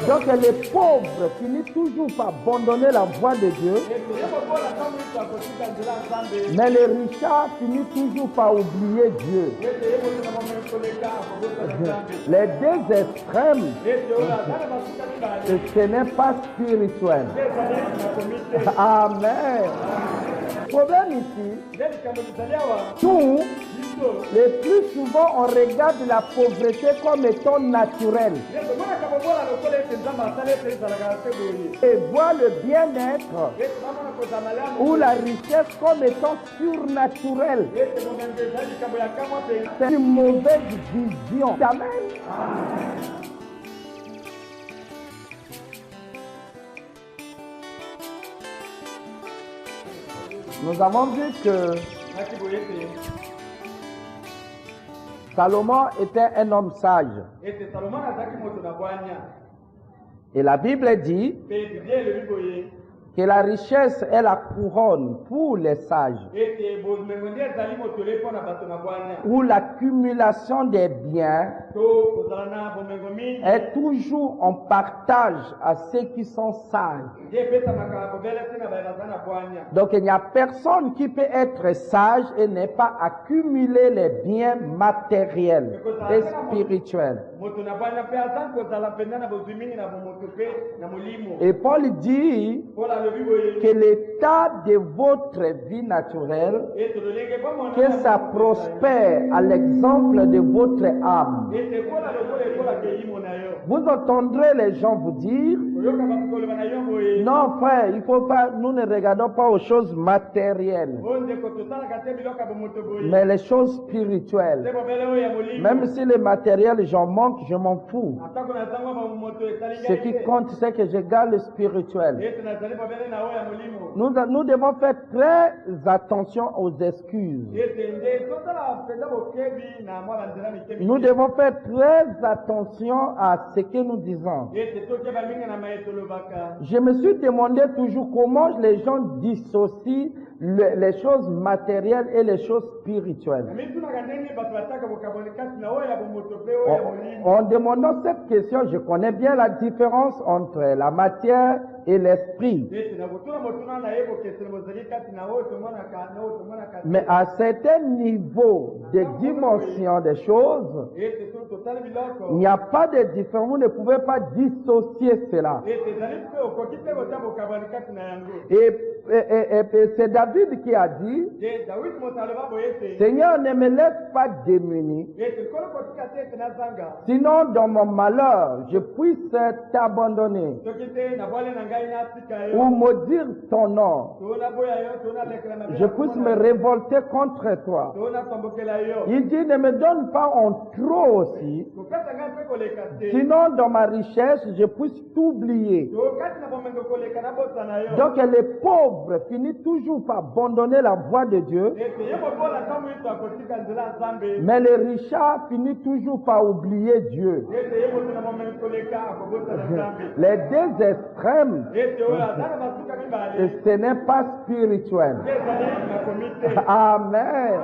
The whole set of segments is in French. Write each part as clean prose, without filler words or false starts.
Donc les pauvres finissent toujours par abandonner la voie de Dieu, mais les richards finissent toujours par oublier Dieu. Les deux extrêmes, ce n'est pas spirituel. Amen. Le problème ici, nous, le plus souvent, on regarde la pauvreté comme étant naturelle. Et voit le bien-être ou la richesse comme étant surnaturelle. C'est une mauvaise vision. Amen. Nous avons vu que Salomon était un homme sage. Et la Bible dit que la richesse est la couronne pour les sages, où l'accumulation des biens est toujours en partage à ceux qui sont sages. Donc il n'y a personne qui peut être sage et ne pas accumuler les biens matériels et spirituels. Et Paul dit que l'état de votre vie naturelle, que ça prospère à l'exemple de votre âme. Vous entendrez les gens vous dire, non frère, il faut pas, nous ne regardons pas aux choses matérielles, mais les choses spirituelles. Même si les matériels, j'en manque, je m'en fous. Ce qui compte, c'est que je garde le spirituel. Nous devons faire très attention aux excuses. Nous devons faire très attention à ce que nous disons. Je me suis demandé toujours comment les gens dissocient les choses matérielles et les choses spirituelles. En demandant cette question, je connais bien la différence entre la matière et l'esprit. Mais à certains niveaux de dimension des choses, il n'y a pas de différence. Vous ne pouvez pas dissocier cela. Et c'est David qui a dit, Seigneur, ne me laisse pas démuni, sinon dans mon malheur, je puisse t'abandonner ou maudire ton nom, je puisse me révolter contre toi. Il dit, ne me donne pas en trop aussi, sinon dans ma richesse, je puisse t'oublier. Donc les pauvres finissent toujours par abandonner la voie de Dieu, mais les richards finissent toujours par oublier Dieu. Les deux extrêmes, ce n'est pas spirituel. Amen.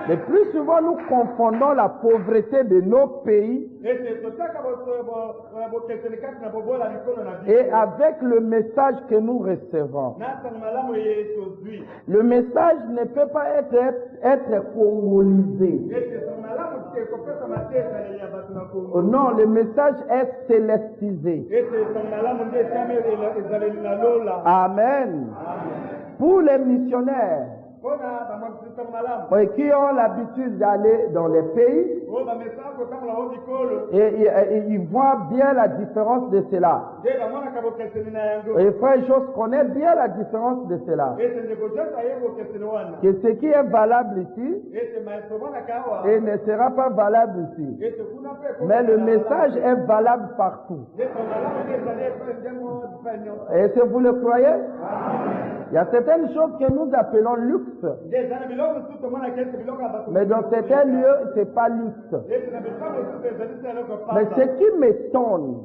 Le plus souvent, nous confondons la pauvreté de nos pays et avec le message que nous recevons. Le message ne peut pas être congolisé. Non, le message est célestisé. Amen. Pour les missionnaires qui ont l'habitude d'aller dans les pays et ils voient bien la différence de cela. Et frère Jos connaît bien la différence de cela. Que ce qui est valable ici et ne sera pas valable ici. Mais le message est valable partout. Est-ce que vous le croyez? Il y a certaines choses que nous appelons luxe luxe. Mais dans certains lieux, c'est pas luxe. Mais ce qui m'étonne,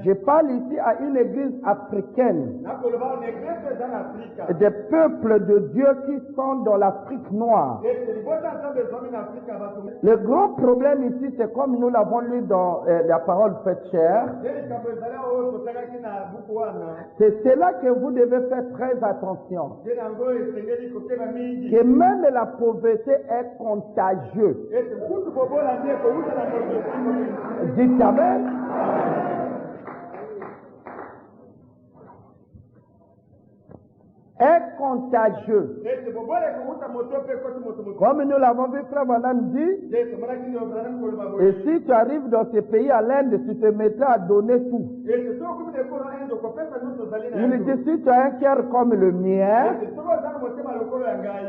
je parle ici à une église africaine, des peuples de Dieu qui sont dans l'Afrique noire. Le grand problème ici, c'est comme nous l'avons lu dans la parole faite chair, c'est cela que vous devez faire très attention. Que même la pauvreté est contagieuse. Dites amen. Est contagieux. Comme nous l'avons vu, frère Madame dit, et si tu arrives dans ces pays à l'Inde, tu te mettras à donner tout. Il dit, si tu as un cœur comme le mien,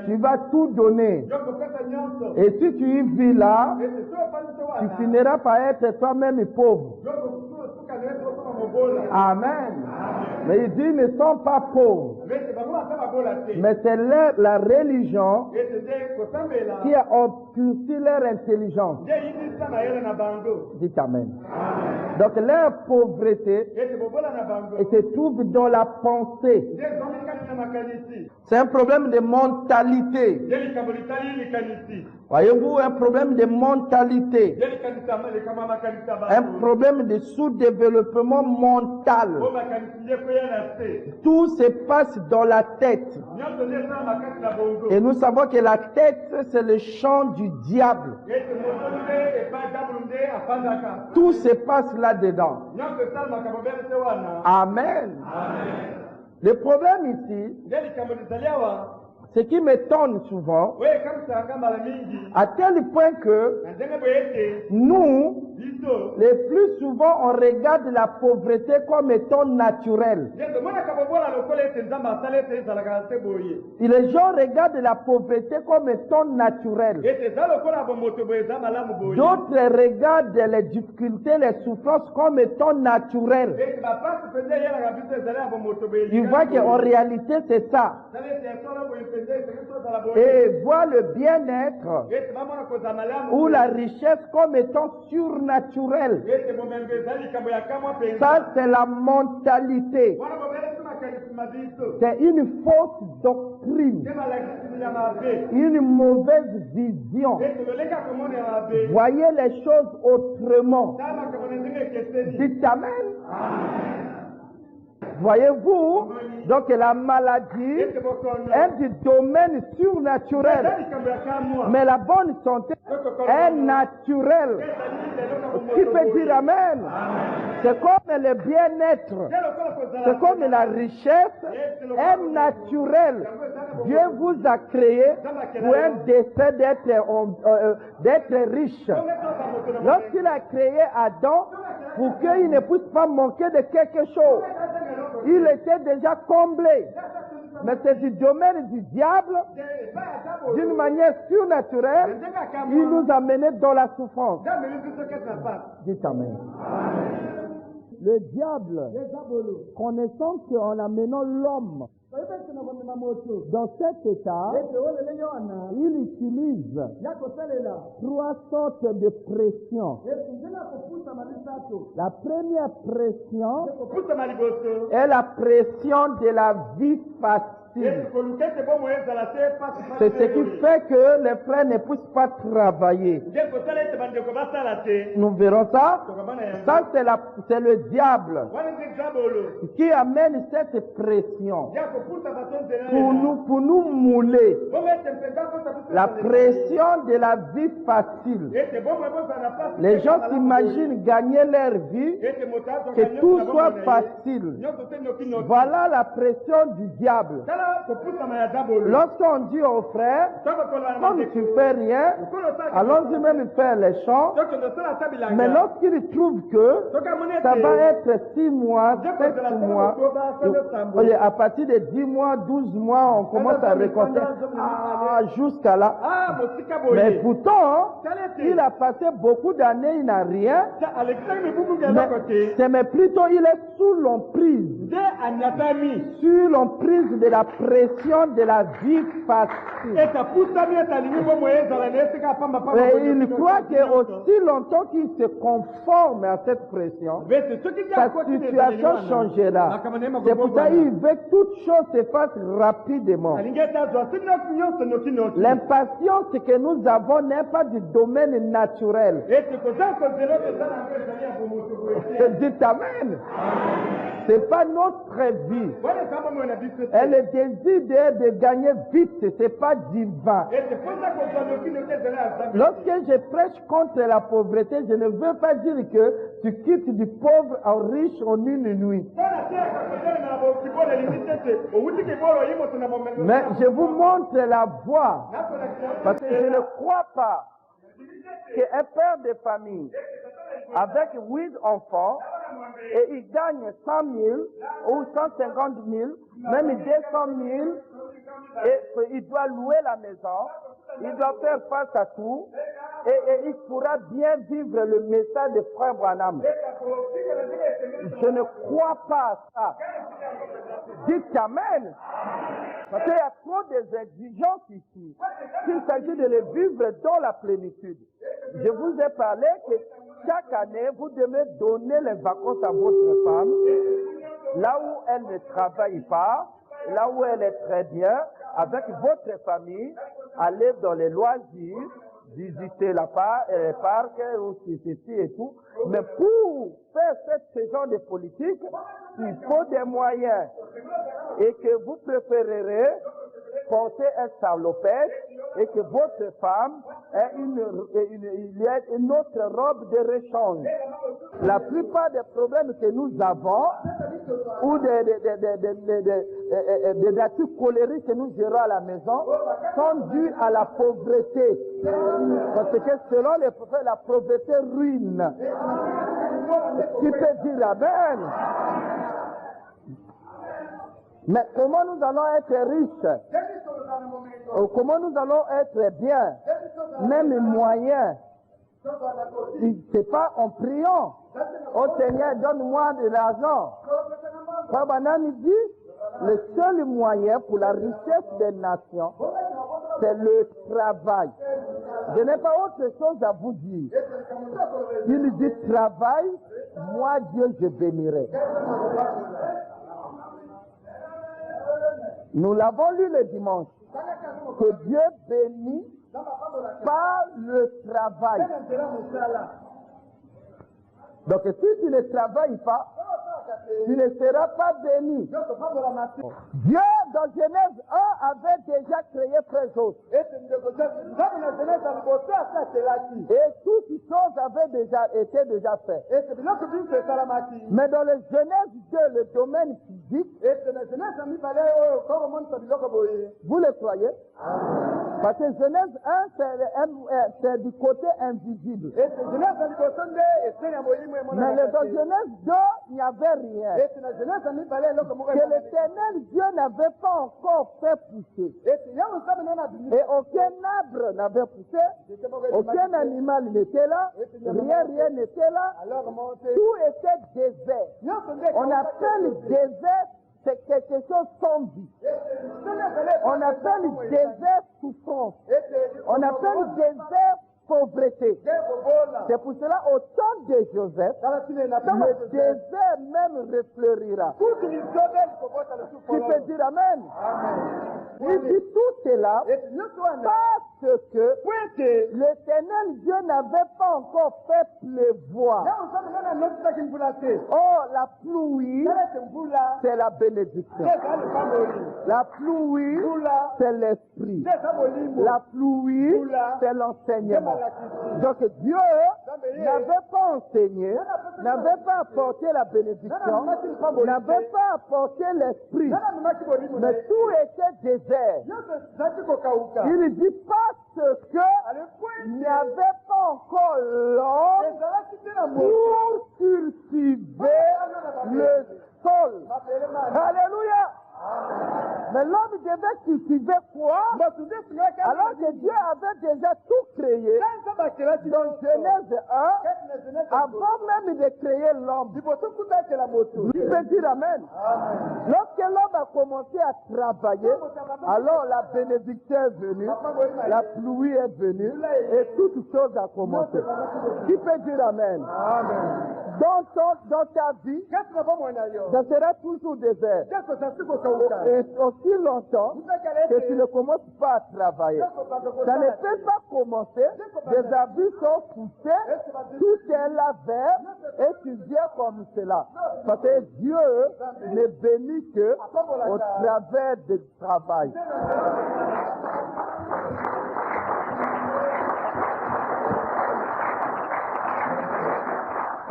tu vas tout donner. Et si tu y vis là, tu finiras par être toi-même pauvre. Amen. Mais il dit, ils ne sont pas pauvres. Mais c'est la religion qui a obscurci leur intelligence. Dites amen. Donc leur pauvreté se trouve dans la pensée. C'est un problème de mentalité. Voyez-vous, un problème de mentalité. Un problème de sous-développement mental. Tout se passe dans la tête. Et nous savons que la tête, c'est le champ du diable. Tout se passe là-dedans. Amen. Le problème ici, ce qui m'étonne souvent, à tel point que nous, le plus souvent, on regarde la pauvreté comme étant naturelle. Et les gens regardent la pauvreté comme étant naturelle. D'autres regardent les difficultés, les souffrances comme étant naturelles. Ils voient qu'en réalité, c'est ça. Et voient le bien-être ou la richesse comme étant surnaturelle. Ça, c'est la mentalité. C'est une fausse doctrine. Une mauvaise vision. Voyez les choses autrement. Dites amen. Voyez-vous, donc la maladie est du domaine surnaturel, mais la bonne santé est naturelle. Qui peut dire amen? C'est comme le bien-être, c'est comme la richesse est naturelle. Dieu vous a créé pour un dessein d'être riche. Lorsqu'il a créé Adam, pour qu'il ne puisse pas manquer de quelque chose, il était déjà comblé. Mais c'est du domaine du diable, d'une manière surnaturelle, il nous a menés dans la souffrance. Dites amen. Le diable, connaissant qu'en amenant l'homme dans cet état, il utilise 3 sortes de pressions. La première pression est la pression de la vie facile. C'est ce qui fait que les frères ne puissent pas travailler. Nous verrons ça. Ça, c'est le diable qui amène cette pression pour nous mouler. La pression de la vie facile. Les gens s'imaginent gagner leur vie, que tout soit facile. Voilà la pression du diable. Lorsqu'on dit aux frères, comme tu fais rien, allons-y même faire les champs. Mais lorsqu'ils trouvent que ça va être 6 mois, 7 mois, à partir de 10 mois, 12 mois, on commence à récolter jusqu'à là. Mais pourtant, il a passé beaucoup d'années, il n'a rien. Mais plutôt, il est sous l'emprise sur l'emprise de la pression de la vie facile. Et il croit que aussi longtemps qu'il se conforme à cette pression, sa situation changera. C'est pour ça qu'il veut que toute chose se fasse rapidement. L'impatience que nous avons n'est pas du domaine naturel. Dites Amen. Ce n'est pas notre vie. Et le désir de gagner vite, ce n'est pas divin. Lorsque je prêche contre la pauvreté, je ne veux pas dire que tu quittes du pauvre au riche en une nuit. Mais je vous montre la voie. Parce que je ne crois pas qu'un père de famille avec 8 enfants et il gagne 100 000 ou 150 000, même 200 000, et il doit louer la maison, il doit faire face à tout, et il pourra bien vivre le message de Frère Branham. Je ne crois pas à ça. Dites Amen. Parce qu'il y a trop d'exigences ici. Il s'agit de les vivre dans la plénitude. Je vous ai parlé que chaque année, vous devez donner les vacances à votre femme, là où elle ne travaille pas, là où elle est très bien, avec votre famille, aller dans les loisirs, visiter les parcs, ou ceci et tout. Mais pour faire ce genre de politique, il faut des moyens. Et que vous préférerez porter un salopette et que votre femme ait une autre robe de rechange. La plupart des problèmes que nous avons, ou des natures colériques que nous gérons à la maison, sont dus à la pauvreté. Parce que selon les prophètes, la pauvreté ruine. Qui peut dire Amen? Mais comment nous allons être riches? Comment nous allons être bien? Même moyens. C'est pas en priant. Oh Seigneur, donne-moi de l'argent. Frère Branham dit, le seul moyen pour la richesse des nations, c'est le travail. Je n'ai pas autre chose à vous dire. Il dit travail, moi Dieu je bénirai. Nous l'avons lu le dimanche, que Dieu bénit par le travail. Donc si tu ne travailles pas, tu ne seras pas béni. Dieu, dans Genèse 1, avait déjà créé Frère Jos. Et toutes choses avaient déjà été faites. Mais dans le Genèse 2, le domaine physique, vous le croyez? Parce que Genèse 1, c'est du côté invisible. Mais dans Genèse 2, il n'y avait rien. Que l'Éternel Dieu n'avait pas encore fait pousser. Et aucun arbre n'avait poussé. Aucun animal n'était là. Rien n'était là. Tout était désert. On appelle désert, c'est quelque chose sans vie. On appelle désert souffrance. On appelle désert pauvreté. C'est pour cela, au temps de Joseph, le désert même refleurira. Tu peux dire Amen. Il dit tout cela parce que l'Éternel Dieu n'avait pas encore fait pleuvoir. Oh, la pluie, c'est la bénédiction. La pluie, c'est l'esprit. La pluie, c'est l'enseignement. Donc Dieu n'avait pas enseigné, n'avait pas apporté la bénédiction, n'avait pas apporté l'esprit, mais tout était désert. Il dit parce qu'il n'y avait pas encore l'homme pour cultiver le sol. Alléluia. Mais l'homme devait cultiver quoi? Alors que Dieu avait déjà tout créé. Donc Dans Genèse 1, avant même de créer l'homme, tu peux dire Amen. Lorsque l'homme a commencé à travailler, alors la bénédiction est venue, la pluie est venue et toute chose a commencé. Tu peux dire Amen. Dans ta vie, ça sera toujours désert. Et aussi longtemps que tu ne commences pas à travailler. Ça ne peut pas commencer, des habits sont poussés, tout est là vert, et tu viens comme cela. Parce que Dieu ne bénit que au travers du travail.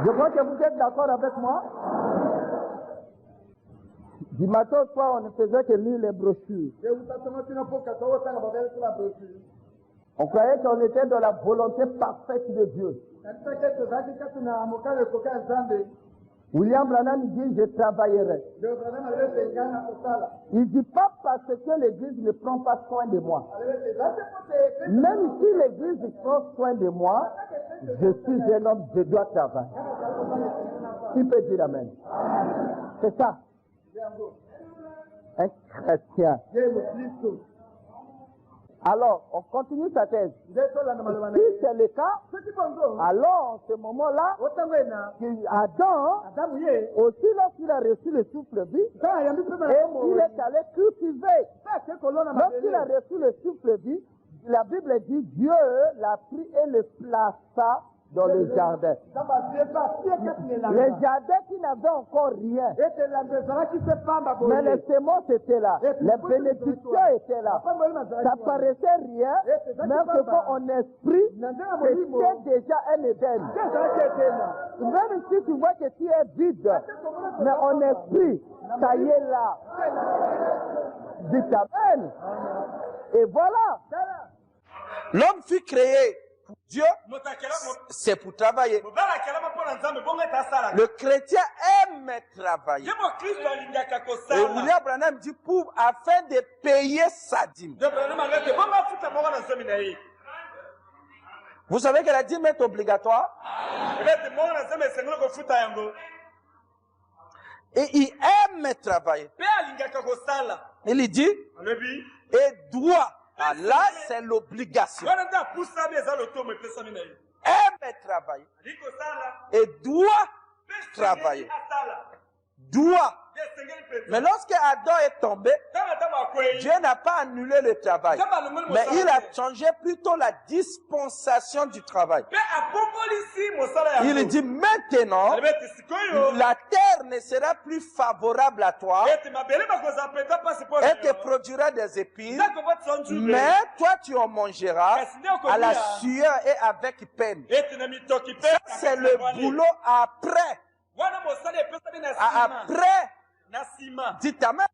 Je crois que vous êtes d'accord avec moi. Du matin au soir, on ne faisait que lire les brochures. On croyait qu'on était dans la volonté parfaite de Dieu. William Branham dit, je travaillerai. Il ne dit pas parce que l'Église ne prend pas soin de moi. Même si l'Église prend soin de moi, je suis un homme, je dois travailler. Qui peut dire Amen? C'est ça. Un chrétien. Alors, on continue sa thèse. Si c'est le cas, alors en ce moment-là, Adam, aussi lorsqu'il a reçu le souffle de vie, et il est allé cultiver. Lorsqu'il a reçu le souffle de vie, la Bible dit Dieu l'a pris et le plaça dans le jardin. Le jardin qui n'avait encore rien. Mais les semences étaient là. Les bénédictions étaient là. Ça paraissait rien, mais en esprit, c'était déjà un Éden. Même si tu vois que tu es vide, mais en esprit, ça y est là. Dis Amen. Et voilà. L'homme fut créé pour Dieu, c'est pour travailler. Le chrétien aime travailler. Et William Branham dit afin de payer sa dîme. Vous savez que la dîme est obligatoire. Et il aime travailler. Il dit, et doit. Ah, là, c'est l'obligation. Aime travailler. Et doit travailler. Doit. Mais lorsque Adam est tombé, Dieu n'a pas annulé le travail. Mais il a changé plutôt la dispensation du travail. Il dit maintenant, la terre ne sera plus favorable à toi et te produira des épines. Mais toi, tu en mangeras à la sueur et avec peine. Ça, c'est le boulot après. Après, dites Amen.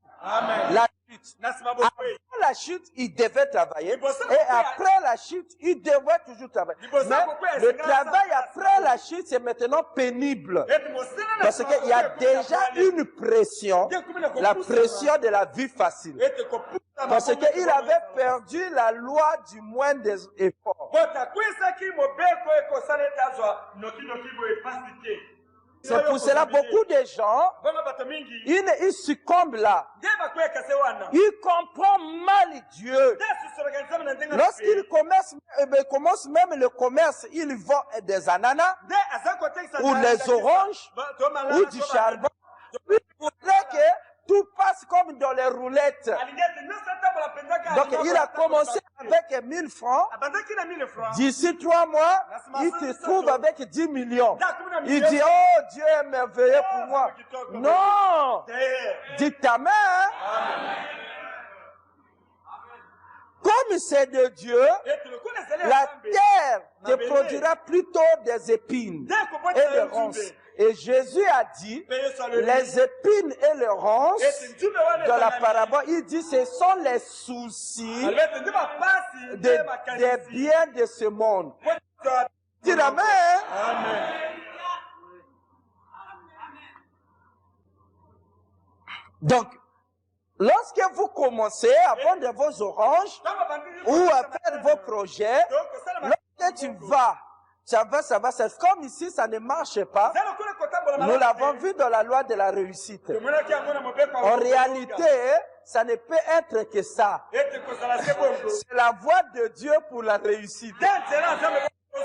La chute. Après la chute, il devait travailler. Et après la chute, il devait toujours travailler. Mais le travail après la chute, c'est maintenant pénible. Parce qu'il y a déjà une pression. La pression de la vie facile. Parce qu'il avait perdu la loi du moins des efforts. C'est pour cela beaucoup de gens, ils succombent là. Ils comprennent mal Dieu. Lorsqu'ils commencent même le commerce, ils vendent des ananas, ou les oranges, ou du charbon. Ils voudraient que tout passe comme dans les roulettes. Donc il a commencé avec 1000 francs. D'ici 3 mois, il se trouve avec 10 millions. Il dit, oh Dieu est merveilleux pour moi. Non! Dites Amen. Comme c'est de Dieu, la terre te produira plutôt des épines et des ronces. Et Jésus a dit, les épines et les ronces, dans la parabole, il dit, ce sont les soucis des biens de ce monde. Dis Amen. Donc, lorsque vous commencez à vendre vos oranges ou à faire vos projets, lorsque tu vas Ça va, c'est comme ici, ça ne marche pas. Nous l'avons vu dans la loi de la réussite. En réalité, ça ne peut être que ça. C'est la voie de Dieu pour la réussite.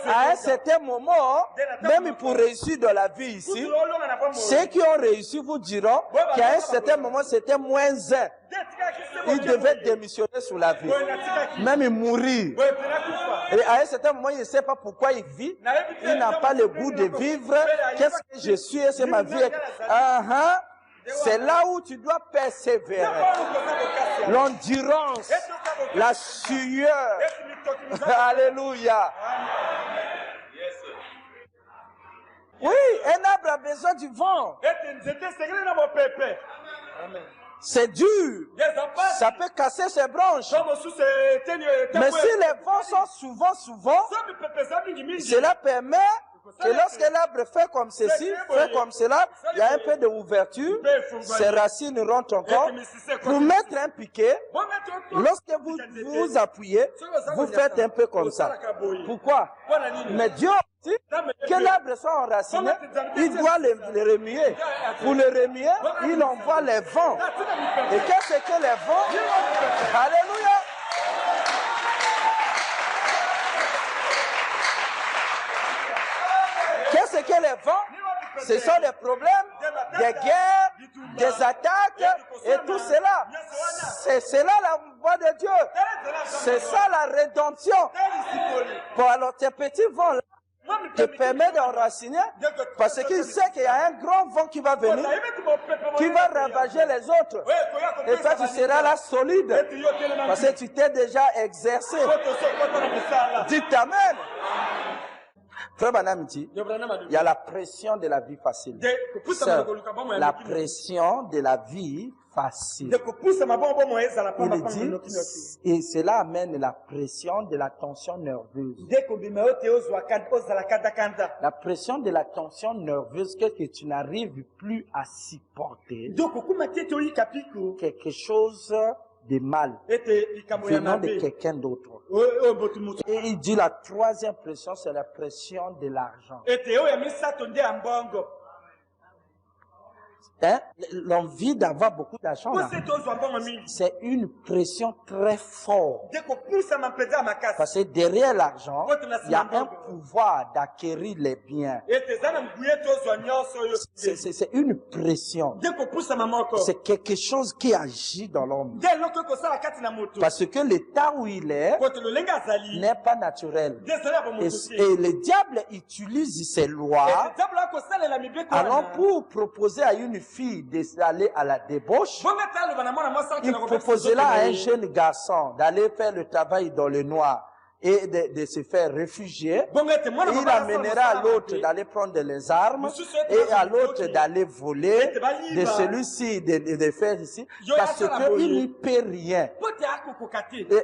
À un certain moment, même pour réussir dans la vie ici, ceux qui ont réussi vous diront qu'à un certain moment, c'était moins un. Il devait démissionner sur la vie, même mourir. Et à un certain moment, il ne sait pas pourquoi il vit. Il n'a pas le goût de vivre. Qu'est-ce que je suis? C'est ma vie. C'est là où tu dois persévérer. L'endurance, la sueur. Alléluia. Oui, un arbre a besoin du vent. C'est dur. Ça peut casser ses branches. Mais si les vents sont souvent, cela permet que lorsque l'arbre fait comme ceci, fait comme cela, il y a un peu d'ouverture, ses racines rentrent encore. Pour mettre un piquet, lorsque vous vous appuyez, vous faites un peu comme ça. Pourquoi? Mais Dieu dit que l'arbre soit enraciné, il doit le remuer. Pour le remuer, il envoie les vents. Et qu'est-ce que les vents? Alléluia! Qu'est-ce que les vents? Ce sont des problèmes, des guerres, des attaques et tout cela. C'est cela la voie de Dieu. C'est ça la rédemption. Pour alors tes petits vents là te permet d'enraciner parce qu'il sait qu'il y a un grand vent qui va venir, qui va ravager les autres. Et toi tu seras là solide parce que tu t'es déjà exercé. Dites amen. Frère Branham dit, il y a la pression de la vie facile. La pression de la vie facile. Il dit, et cela amène la pression de la tension nerveuse. La pression de la tension nerveuse que tu n'arrives plus à supporter. Quelque chose de mal venant de quelqu'un d'autre. Et il dit la troisième pression, c'est la pression de l'argent. Hein? L'envie d'avoir beaucoup d'argent, c'est une pression très forte. Parce que derrière l'argent, il y a un pouvoir d'acquérir les biens. C'est une pression. C'est quelque chose qui agit dans l'homme. Parce que l'état où il est n'est pas naturel. Et le diable utilise ces lois alors pour proposer à une fille d'aller à la débauche. Il proposait là à un jeune garçon d'aller faire le travail dans le noir et de se faire réfugier. Il amènera à l'autre d'aller prendre les armes et à l'autre d'aller voler, de celui-ci de faire ici, parce qu'il n'y peut rien. Et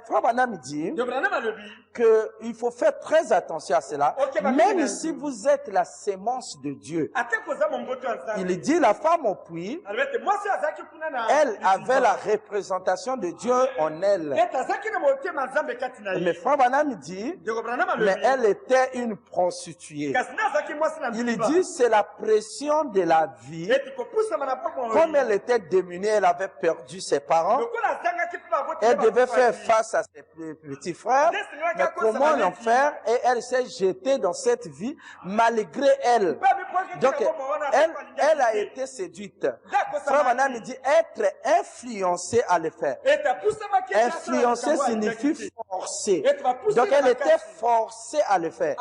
Frère Branham dit qu'il faut faire très attention à cela. Même si vous êtes la sémence de Dieu. Il dit la femme au puits, elle avait la représentation de Dieu en elle. Mais Frère Branham dit, mais elle était une prostituée. Il dit, c'est la pression de la vie. Comme elle était démunie, elle avait perdu ses parents. Elle devait faire face à ses petits frères. Mais comment en faire? Et elle s'est jetée dans cette vie malgré elle. Donc, elle a été séduite. Frère Branham dit être influencée à le faire. Influencer signifie forcer. Donc elle était forcée à le faire.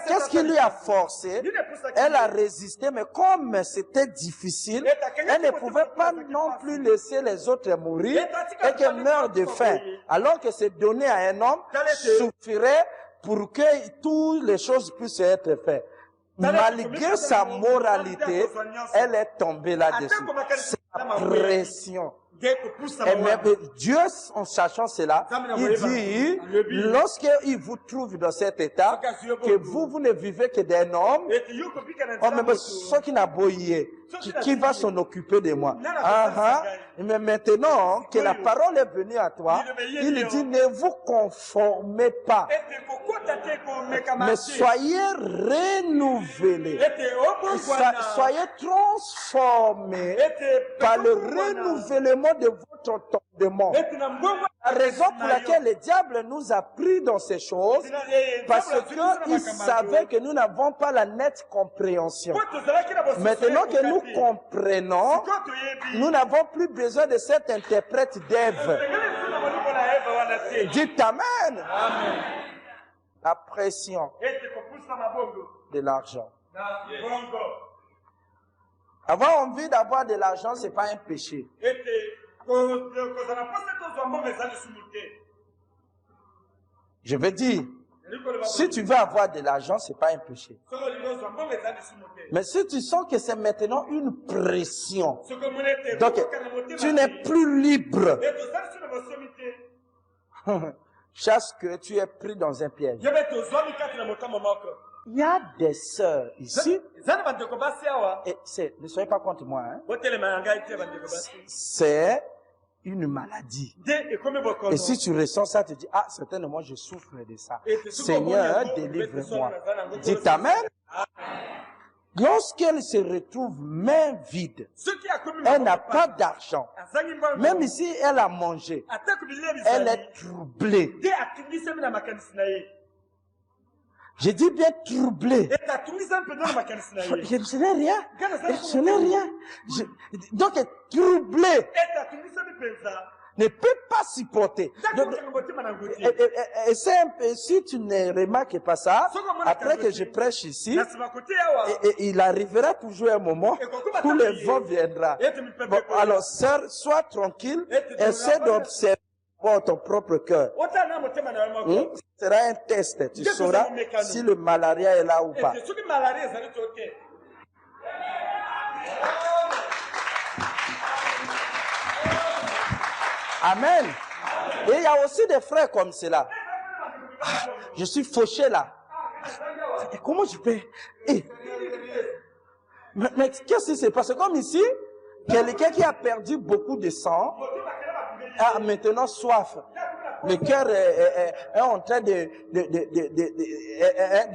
Qu'est-ce qui lui a forcé? Elle a résisté, mais comme c'était difficile, elle ne pouvait pas non plus laisser les autres mourir et qu'elle meure de faim. Alors que c'est donné à un homme suffirait pour que toutes les choses puissent être faites. Malgré sa moralité, elle est tombée là-dessus. C'est la pression. Et même Dieu, en sachant cela, il dit, lorsqu'il vous trouve dans cet état, que vous ne vivez que d'un homme, oh, mais ce qui n'a boyé, Qui va s'en occuper de moi? Mais maintenant que la parole est venue à toi, il dit ne vous conformez pas, mais soyez renouvelés, soyez transformés par le renouvellement de votre entendement. La raison pour laquelle le diable nous a pris dans ces choses, parce qu'il savait que nous n'avons pas la nette compréhension. Maintenant que nous comprenons, nous n'avons plus besoin de cet interprète d'Ève. Dites Amen. La pression de l'argent. Avoir envie d'avoir de l'argent, ce n'est pas un péché. Je veux dire, si tu veux avoir de l'argent, ce n'est pas un péché. Mais si tu sens que c'est maintenant une pression, donc tu n'es plus libre, chasse que tu es pris dans un piège. Il y a des sœurs ici, et ne soyez pas contre moi, hein? C'est une maladie. Et si tu ressens ça, tu dis, ah, certainement je souffre de ça. Seigneur, délivre-moi. Dites Amen. Lorsqu'elle se retrouve main vide, elle n'a pas d'argent. Même si elle a mangé, elle est troublée. Je dis bien troublée. Je ne sais rien. Je n'ai rien. Donc, troublée. Ne peut pas supporter. Et c'est un peu, si tu ne remarques pas ça, après que je prêche ici, il arrivera toujours un moment où le vent viendra. Bon, alors, sœur, sois tranquille, essaie d'observer ton propre cœur. Ce sera un test. Tu sauras si le malaria est là ou pas. Amen. Et il y a aussi des frères comme cela. Je suis fauché là. Et comment je peux... Mais qu'est-ce qui se passe? Comme ici, quelqu'un qui a perdu beaucoup de sang a maintenant soif. Le cœur est en train de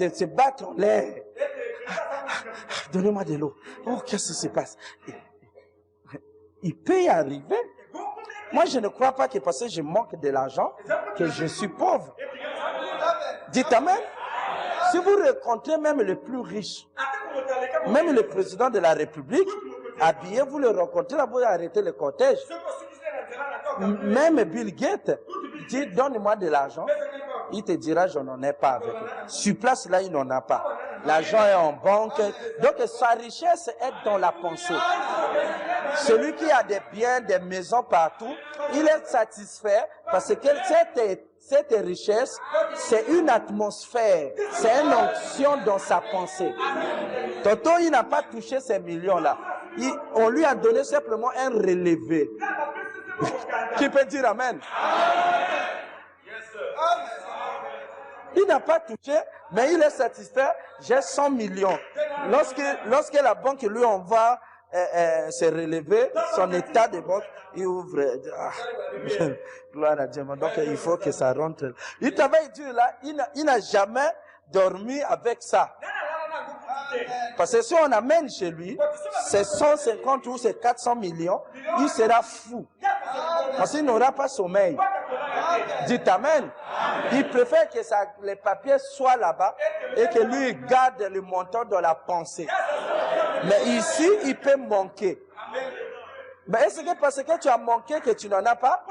se battre en l'air. Donnez-moi de l'eau. Oh, qu'est-ce qui se passe? Il peut y arriver. Moi, je ne crois pas que parce que je manque de l'argent, que je suis pauvre. Dites Amen. Si vous rencontrez même le plus riche, même le président de la République, habillé, vous le rencontrez, là, vous arrêtez le cortège. Même Bill Gates dit, donne-moi de l'argent. Il te dira, je n'en ai pas avec lui. Sur place, là, il n'en a pas. L'argent est en banque. Donc, sa richesse est dans la pensée. Celui qui a des biens, des maisons partout, il est satisfait parce que cette richesse, c'est une atmosphère, c'est une onction dans sa pensée. Tonton, il n'a pas touché ces millions-là. On lui a donné simplement un relevé. Qui peut dire Amen? Il n'a pas touché, mais il est satisfait. J'ai 100 millions. Lorsque la banque lui envoie se relever, son état de banque, il ouvre. Gloire à Dieu. Donc il faut que ça rentre. Il travaille dur là, il n'a jamais dormi avec ça. Parce que si on amène chez lui, c'est 150 ou c'est 400 millions, il sera fou. Parce qu'il n'aura pas sommeil. Dites Amen. Il préfère que les papiers soient là-bas et que lui garde le montant dans la pensée. Mais ici, il peut manquer. Mais est-ce que parce que tu as manqué que tu n'en as pas?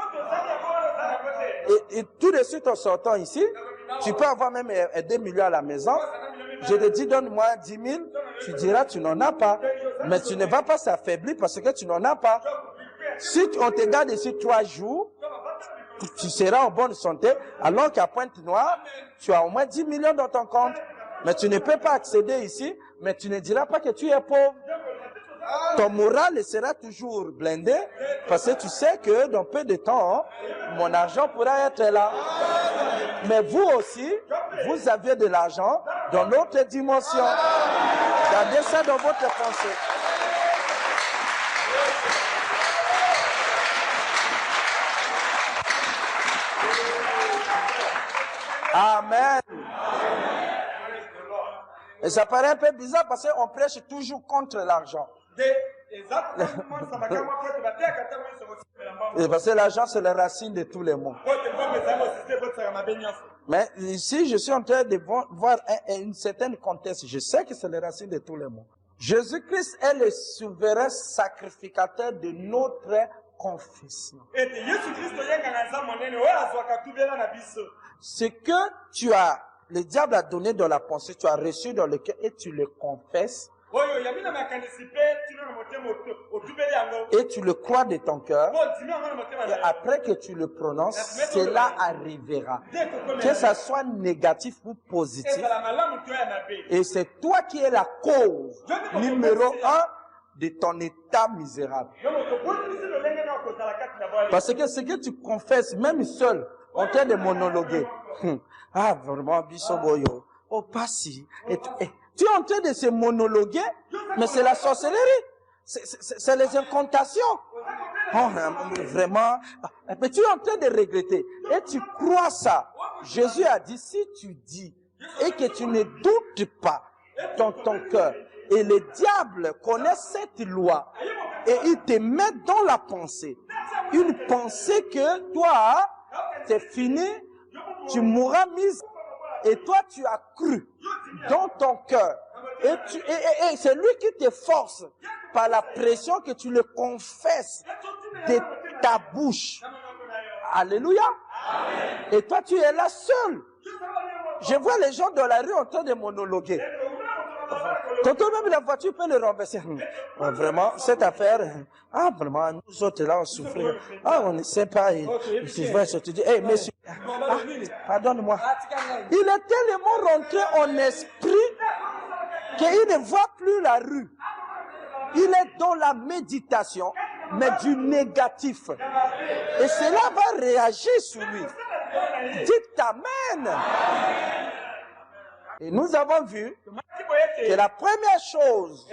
Et tout de suite en sortant ici, tu peux avoir même 2 millions à la maison. Je te dis, donne-moi 10 000. Tu diras, tu n'en as pas. Mais tu ne vas pas s'affaiblir parce que tu n'en as pas. Si on te garde ici 3 jours, tu seras en bonne santé, alors qu'à Pointe-Noire, tu as au moins 10 millions dans ton compte. Mais tu ne peux pas accéder ici, mais tu ne diras pas que tu es pauvre. Ton moral sera toujours blindé, parce que tu sais que dans peu de temps, mon argent pourra être là. Mais vous aussi, vous avez de l'argent dans notre dimension. Gardez ça dans votre pensée. Amen. Et ça paraît un peu bizarre parce qu'on prêche toujours contre l'argent. Et parce que l'argent, c'est la racine de tous les maux. Mais ici, je suis en train de voir une certaine contexte. Je sais que c'est la racine de tous les maux. Jésus-Christ est le souverain sacrificateur de notre confession. Ce que tu as, le diable a donné dans la pensée, tu as reçu dans le cœur et tu le confesses. Et tu le crois de ton cœur. Et après que tu le prononces, cela arrivera. Que ça soit négatif ou positif. Et c'est toi qui es la cause numéro 1 de ton état misérable. Parce que ce que tu confesses, même seul, en train de monologuer. Ah, vraiment, Bissoboyo. Oh, pas si. Tu es en train de se monologuer, mais c'est la sorcellerie. C'est les incantations. Oh, vraiment. Mais tu es en train de regretter. Et tu crois ça. Jésus a dit, si tu dis et que tu ne doutes pas dans ton cœur, et le diable connaît cette loi, et il te met dans la pensée. Une pensée que toi, c'est fini, tu mourras mise. Et toi, tu as cru dans ton cœur. Et c'est lui qui te force par la pression que tu le confesses de ta bouche. Alléluia. Et toi, tu es là seul. Je vois les gens dans la rue en train de monologuer. Quand même la voiture peut le renverser. Vraiment, cette affaire, vraiment, nous autres là, on souffre. On ne sait pas. Je te dis, hey, monsieur, pardonne-moi. Il est tellement rentré en esprit qu'il ne voit plus la rue. Il est dans la méditation, mais du négatif. Et cela va réagir sur lui. Dites Amen. Et nous avons vu que la première chose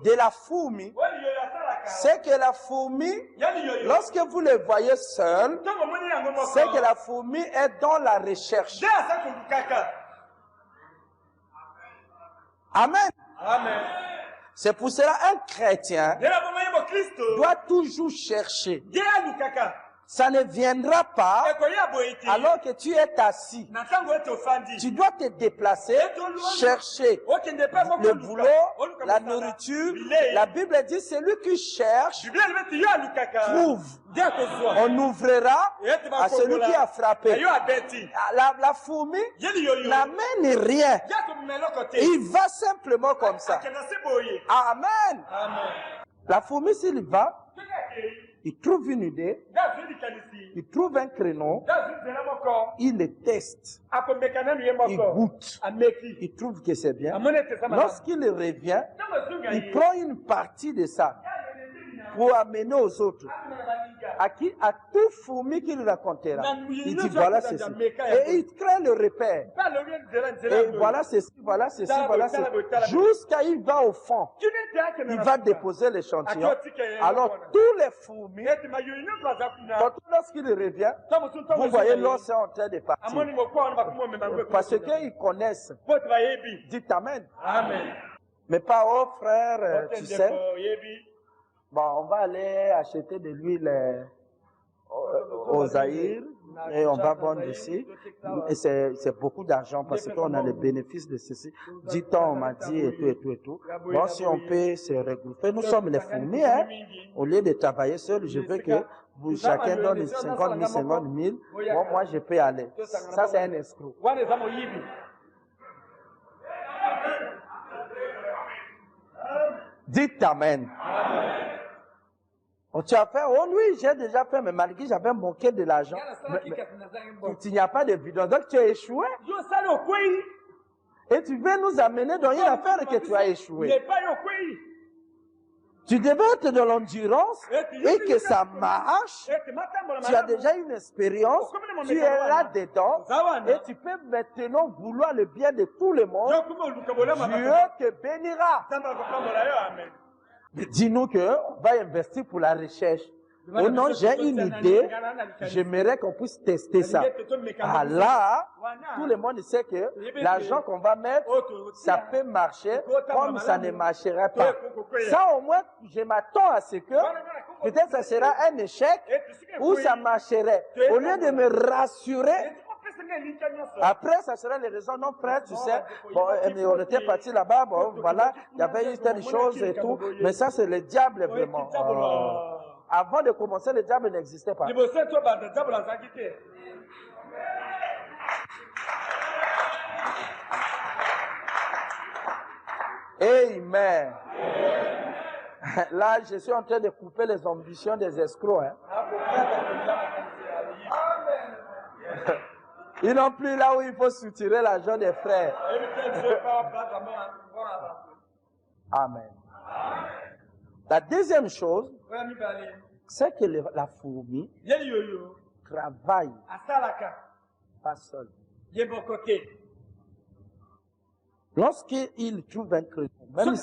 de la fourmi, c'est que la fourmi, lorsque vous le voyez seul, c'est que la fourmi est dans la recherche. Amen. Amen. C'est pour cela un chrétien doit toujours chercher. Ça ne viendra pas alors que tu es assis. Tu dois te déplacer, chercher le boulot, la nourriture. La Bible dit, celui qui cherche, trouve. On ouvrira à celui qui a frappé. La fourmi n'amène rien. Il va simplement comme ça. Amen. La fourmi, s'il va, il trouve une idée, il trouve un créneau, il le teste, il goûte, il trouve que c'est bien. Lorsqu'il revient, il prend une partie de ça pour amener aux autres. À tout fourmi qu'il racontera. Il dit voilà ceci. Et il crée le repère. Et voilà ceci, voilà ceci, voilà ceci. Jusqu'à il va au fond. Il va déposer l'échantillon. Alors tous les fourmis, lorsqu'il revient, vous voyez l'os est en train de partir. Parce qu'ils connaissent. Dites Amen. Mais pas oh frère, tu sais. Bon, on va aller acheter de l'huile au Zaïre et on va vendre ici. Et c'est beaucoup d'argent parce qu'on a les bénéfices de ceci. 10 ans, on m'a dit et tout, et tout, et tout. Bon, si on peut se regrouper, nous sommes les fourmis, hein. Au lieu de travailler seul, je veux que chacun donne 50 000, 50 000. Bon, moi, je peux aller. Ça, c'est un escroc. Dites Amen. Oh, tu as fait, oh oui, j'ai déjà fait, mais malgré j'avais manqué de l'argent. Il n'y a pas de bidon, donc tu as échoué. Et tu veux nous amener dans une affaire que tu as échoué. Tu devais être dans l'endurance et que ça marche. Tu as déjà une expérience, tu es là-dedans et tu peux maintenant vouloir le bien de tout le monde. Dieu te bénira. Mais dis-nous qu'on va investir pour la recherche. Oh non, j'ai une idée. J'aimerais qu'on puisse tester ça. Ah là, tout le monde sait que l'argent qu'on va mettre, ça peut marcher comme ça ne marcherait pas. Ça au moins, je m'attends à ce que peut-être ça sera un échec ou ça marcherait. Au lieu de me rassurer, après, ça sera les raisons. Non, frère, tu sais, bon, on était parti là-bas, bon, voilà, il y avait eu telle chose et tout, mais ça, c'est le diable, vraiment. Avant de commencer, le diable n'existait pas. Amen. Là, je suis en train de couper les ambitions des escrocs. Hein. Ils n'ont plus là où il faut soutirer l'argent des frères. Amen. La deuxième chose, c'est que la fourmi travaille pas seule. Lorsqu'il trouve un créneau, même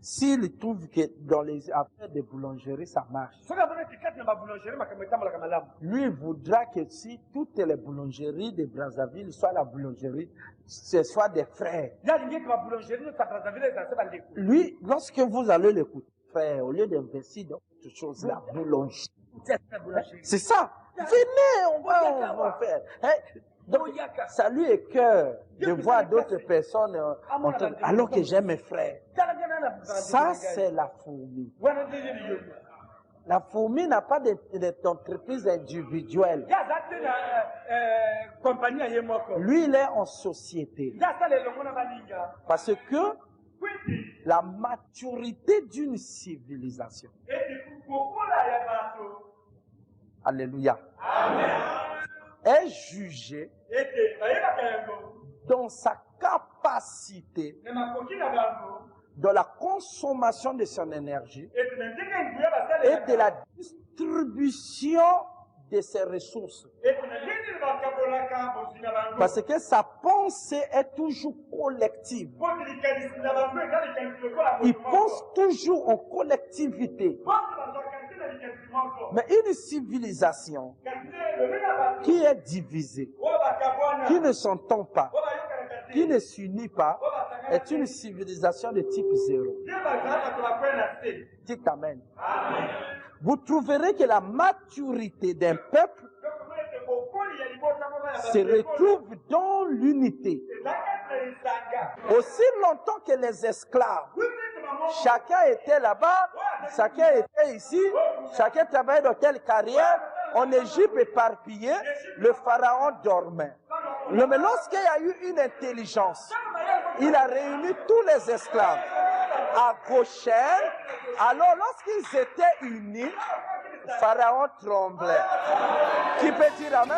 s'il trouve que dans les affaires de boulangerie, ça marche, lui voudra que si toutes les boulangeries de Brazzaville soient la boulangerie, ce soit des frères. Lui, lorsque vous allez l'écouter, frère, au lieu d'investir dans autre chose, la boulangerie. C'est ça. Venez, on va faire. Donc, ça lui est cœur de voir d'autres personnes alors que j'aime mes frères. Ça, c'est la fourmi. La fourmi n'a pas d'entreprise individuelle. Lui, il est en société. Parce que la maturité d'une civilisation. Alléluia. Est jugée dans sa capacité de la consommation de son énergie et de la distribution de ses ressources. Parce que sa pensée est toujours collective. Il pense toujours en collectivité. Mais une civilisation qui est divisée, qui ne s'entend pas, qui ne s'unit pas, est une civilisation de type 0. Dites Amen. Vous trouverez que la maturité d'un peuple se retrouve dans l'unité. Aussi longtemps que les esclaves, chacun était là-bas, chacun était ici, chacun travaillait dans telle carrière, en Égypte éparpillée, le pharaon dormait. Mais lorsqu'il y a eu une intelligence, il a réuni tous les esclaves à Goshen. Alors lorsqu'ils étaient unis, le pharaon tremblait. Qui peut dire Amen?